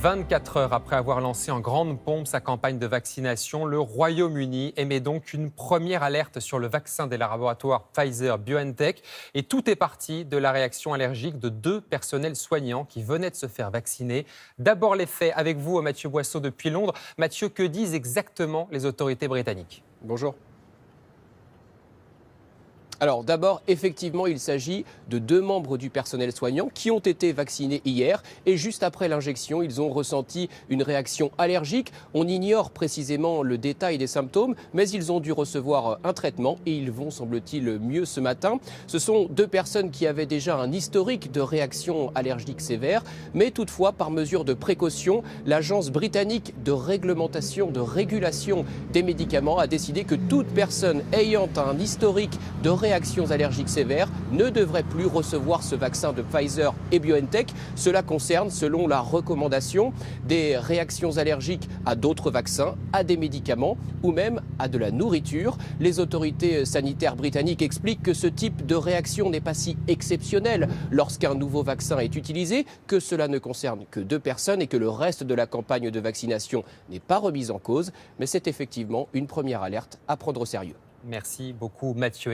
24 heures après avoir lancé en grande pompe sa campagne de vaccination, le Royaume-Uni émet donc une première alerte sur le vaccin des laboratoires Pfizer-BioNTech. Et tout est parti de la réaction allergique de 2 personnels soignants qui venaient de se faire vacciner. D'abord les faits avec vous, Mathieu Boisseau depuis Londres. Mathieu, que disent exactement les autorités britanniques ? Bonjour. Alors d'abord, effectivement, il s'agit de 2 membres du personnel soignant qui ont été vaccinés hier et juste après l'injection, ils ont ressenti une réaction allergique. On ignore précisément le détail des symptômes, mais ils ont dû recevoir un traitement et ils vont, semble-t-il, mieux ce matin. Ce sont 2 personnes qui avaient déjà un historique de réaction allergique sévère, mais toutefois, par mesure de précaution, l'agence britannique de réglementation, de régulation des médicaments a décidé que toute personne ayant un historique de réactions allergiques sévères ne devrait plus recevoir ce vaccin de Pfizer et BioNTech. Cela concerne, selon la recommandation, des réactions allergiques à d'autres vaccins, à des médicaments ou même à de la nourriture. Les autorités sanitaires britanniques expliquent que ce type de réaction n'est pas si exceptionnel lorsqu'un nouveau vaccin est utilisé, que cela ne concerne que 2 personnes et que le reste de la campagne de vaccination n'est pas remise en cause. Mais c'est effectivement une première alerte à prendre au sérieux. Merci beaucoup, Mathieu.